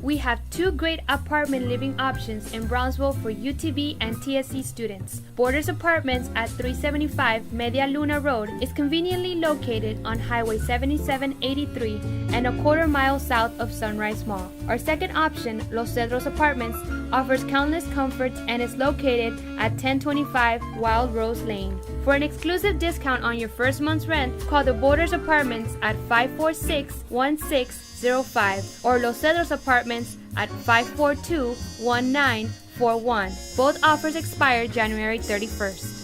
We have two great apartment living options in Brownsville for UTB and TSC students. Borders Apartments at 375 Media Luna Road is conveniently located on Highway 7783 and a quarter-mile south of Sunrise Mall. Our second option, Los Cedros Apartments, offers countless comforts and is located at 1025 Wild Rose Lane. For an exclusive discount on your first month's rent, call the Borders Apartments at 546-1605 or Los Cedros Apartments at 542-1941. Both offers expire January 31st.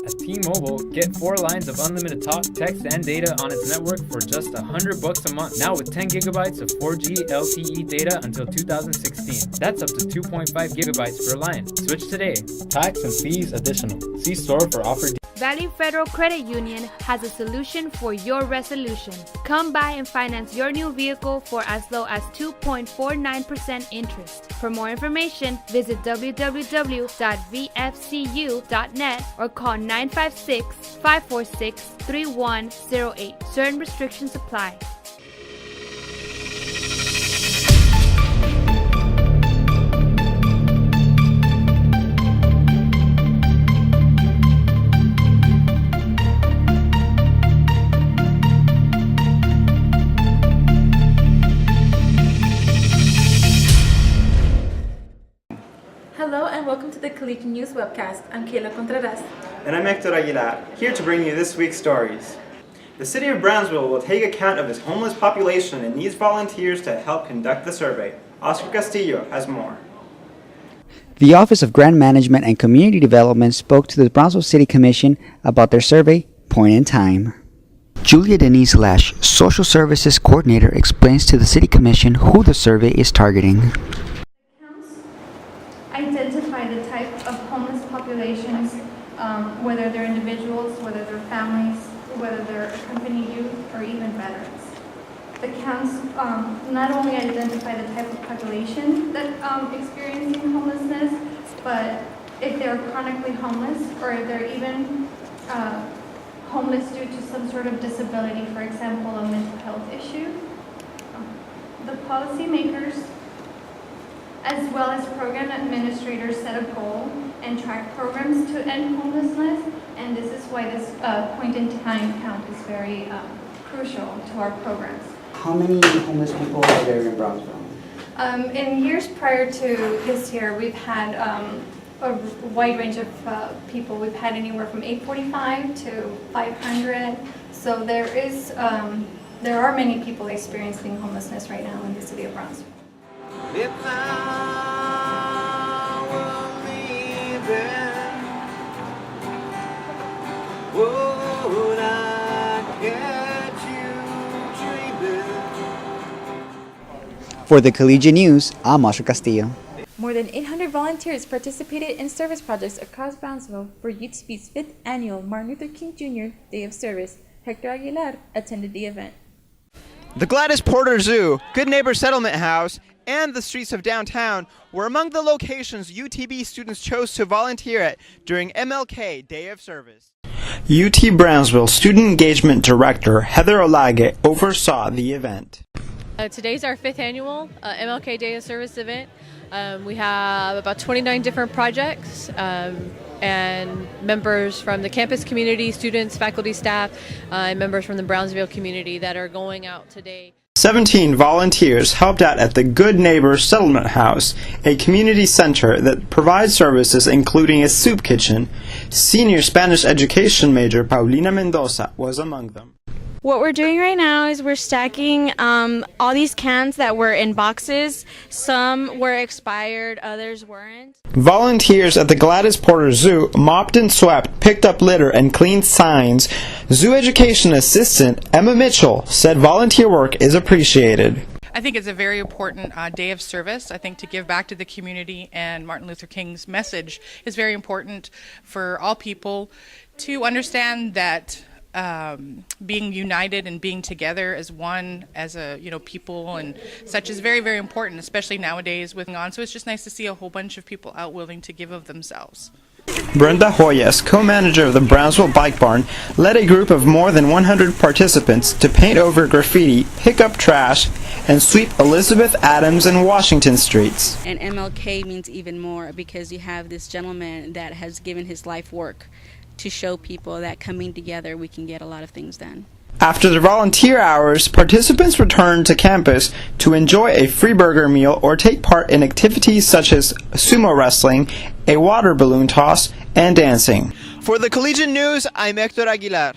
At T-Mobile, get 4 lines of unlimited talk, text, and data on its network for just $100 a month. Now with 10 gigabytes of 4G LTE data until 2016. That's up to 2.5 gigabytes per line. Switch today. Tax and fees additional. See store for offer. Valley Federal Credit Union has a solution for your resolution. Come by and finance your new vehicle for as low as 2.49% interest. For more information, visit www.vfcu.net or call 956-546-3108. Certain restrictions apply. Hello and welcome to the Collegian News Webcast. I'm Kayla Contreras. And I'm Hector Aguilar, here to bring you this week's stories. The city of Brownsville will take account of its homeless population and needs volunteers to help conduct the survey. Oscar Castillo has more. The Office of Grant Management and Community Development spoke to the Brownsville City Commission about their survey, Point in Time. Julia Denise Lash, Social Services Coordinator, explains to the City Commission who the survey is targeting. Identify the type of homeless populations, whether they're individuals, whether they're families, whether they're accompanied youth, or even veterans. The counts not only identify the type of population that experiencing homelessness, but if they're chronically homeless or if they're even homeless due to some sort of disability, for example, a mental health issue. The policymakers as well as program administrators set a goal and track programs to end homelessness, and this is why this point in time count is very crucial to our programs. How many homeless people are there in Brownsville? In years prior to this year, we've had a wide range of people. We've had anywhere from 845 to 500, so there are many people experiencing homelessness right now in the city of Brownsville. If I were leaving, would I get you dreaming? For the Collegian News, I'm Oscar Castillo. More than 800 volunteers participated in service projects across Brownsville for UTB's 5th annual Martin Luther King Jr. Day of Service. Hector Aguilar attended the event. The Gladys Porter Zoo, Good Neighbor Settlement House, and the streets of downtown were among the locations UTB students chose to volunteer at during MLK Day of Service. UT Brownsville Student Engagement Director Heather Olage oversaw the event. Today's our 5th annual MLK Day of Service event. We have about 29 different projects and members from the campus community, students, faculty, staff, and members from the Brownsville community that are going out today. 17 volunteers helped out at the Good Neighbor Settlement House, a community center that provides services including a soup kitchen. Senior Spanish education major Paulina Mendoza was among them. What we're doing right now is we're stacking all these cans that were in boxes. Some were expired, others weren't. Volunteers at the Gladys Porter Zoo mopped and swept, picked up litter, and cleaned signs. Zoo education assistant Emma Mitchell said volunteer work is appreciated. I think it's a very important day of service. I think to give back to the community, and Martin Luther King's message is very important for all people to understand that being united and being together as one, as a people and such is very, very important, especially nowadays with on. So it's just nice to see a whole bunch of people out willing to give of themselves. Brenda Hoyas, co-manager of the Brownsville Bike Barn, led a group of more than 100 participants to paint over graffiti, pick up trash, and sweep Elizabeth, Adams, and Washington streets. And MLK means even more because you have this gentleman that has given his life work to show people that coming together we can get a lot of things done. After the volunteer hours, participants returned to campus to enjoy a free burger meal or take part in activities such as sumo wrestling, a water balloon toss, and dancing. For the Collegian News, I'm Hector Aguilar.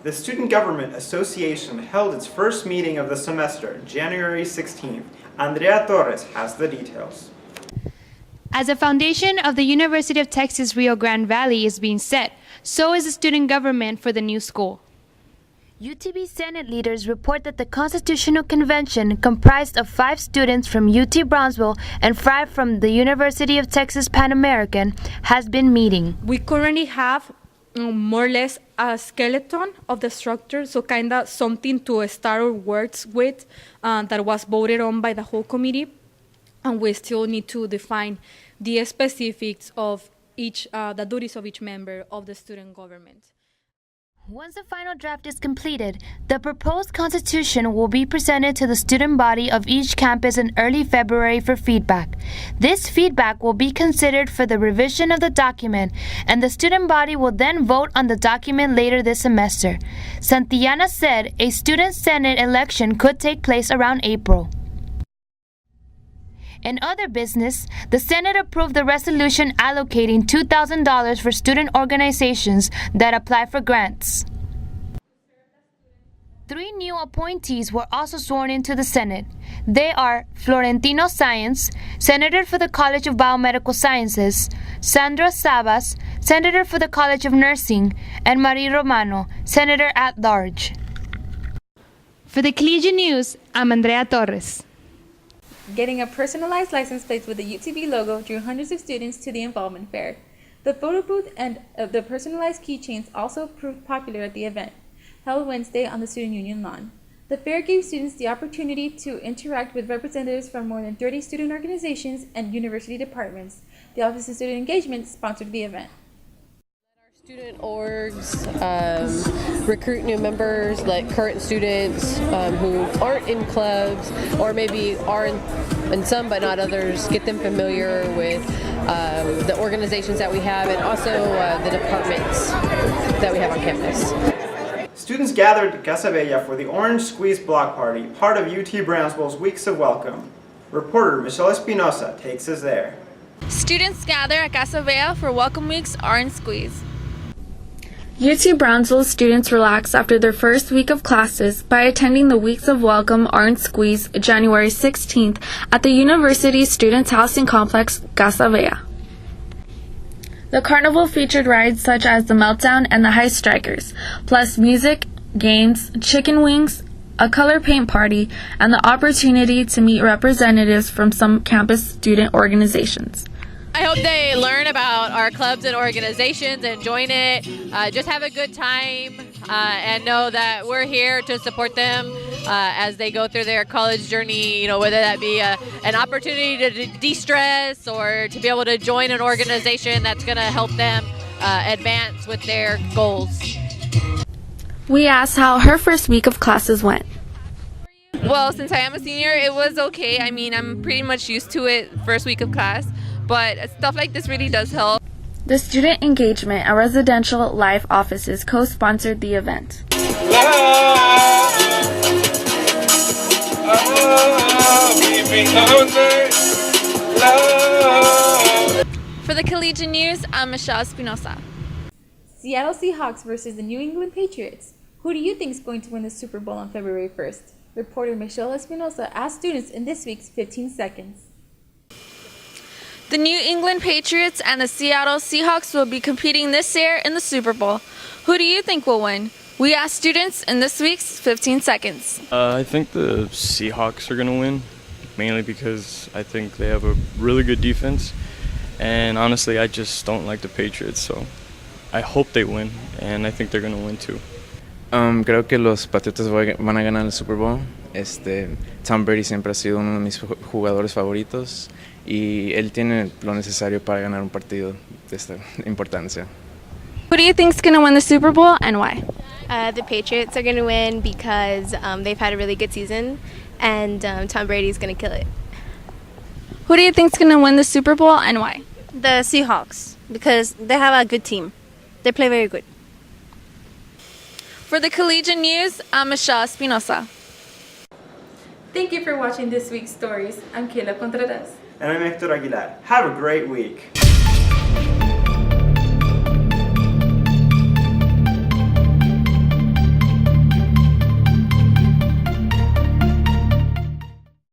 The Student Government Association held its first meeting of the semester, January 16th. Andrea Torres has the details. As the foundation of the University of Texas Rio Grande Valley is being set, so is the student government for the new school. UTB Senate leaders report that the Constitutional Convention, comprised of 5 students from UT Brownsville and 5 from the University of Texas Pan American, has been meeting. We currently have more or less a skeleton of the structure, so kind of something to start our works with that was voted on by the whole committee, and we still need to define the specifics of each, the duties of each member of the student government. Once the final draft is completed, the proposed constitution will be presented to the student body of each campus in early February for feedback. This feedback will be considered for the revision of the document, and the student body will then vote on the document later this semester. Santillana said a student senate election could take place around April. In other business, the Senate approved the resolution allocating $2,000 for student organizations that apply for grants. 3 new appointees were also sworn into the Senate. They are Florentino Sáenz, Senator for the College of Biomedical Sciences, Sandra Sabas, Senator for the College of Nursing, and Marie Romano, Senator at Large. For the Collegian News, I'm Andrea Torres. Getting a personalized license plate with the UTB logo drew hundreds of students to the involvement fair. The photo booth and the personalized keychains also proved popular at the event, held Wednesday on the Student Union lawn. The fair gave students the opportunity to interact with representatives from more than 30 student organizations and university departments. The Office of Student Engagement sponsored the event. Student orgs recruit new members, like current students who aren't in clubs or maybe are in some but not others, get them familiar with the organizations that we have and also the departments that we have on campus. Students gathered at Casa Bella for the Orange Squeeze Block Party, part of UT Brownsville's Weeks of Welcome. Reporter Michelle Espinosa takes us there. Students gather at Casa Bella for Welcome Week's Orange Squeeze. UT Brownsville students relax after their first week of classes by attending the Weeks of Welcome Orange Squeeze January 16th at the University Students Housing Complex, Casa Bella. The carnival featured rides such as the Meltdown and the High Strikers, plus music, games, chicken wings, a color paint party, and the opportunity to meet representatives from some campus student organizations. I hope they learn about our clubs and organizations and join it, just have a good time, and know that we're here to support them as they go through their college journey, whether that be an opportunity to de-stress or to be able to join an organization that's going to help them advance with their goals. We asked how her first week of classes went. Well, since I am a senior, it was okay. I mean, I'm pretty much used to it first week of class, but stuff like this really does help. The Student Engagement and Residential Life Offices co-sponsored the event. For the Collegian News, I'm Michelle Espinosa. Seattle Seahawks versus the New England Patriots. Who do you think is going to win the Super Bowl on February 1st? Reporter Michelle Espinosa asked students in this week's 15 Seconds. The New England Patriots and the Seattle Seahawks will be competing this year in the Super Bowl. Who do you think will win? We asked students in this week's 15 Seconds. I think the Seahawks are going to win, mainly because I think they have a really good defense. And honestly, I just don't like the Patriots, so I hope they win, and I think they're going to win too. Creo que los Patriotas van a ganar el Super Bowl. Tom Brady siempre ha sido uno de mis jugadores favoritos y él tiene lo necesario para ganar un partido de esta importancia. Who do you think is going to win the Super Bowl and why? The Patriots are going to win because they've had a really good season, and Tom Brady's going to kill it. Who do you think is going to win the Super Bowl and why? The Seahawks, because they have a good team. They play very good. For the Collegian News, I'm Michelle Espinosa. Thank you for watching this week's stories. I'm Kayla Contreras. And I'm Hector Aguilar. Have a great week.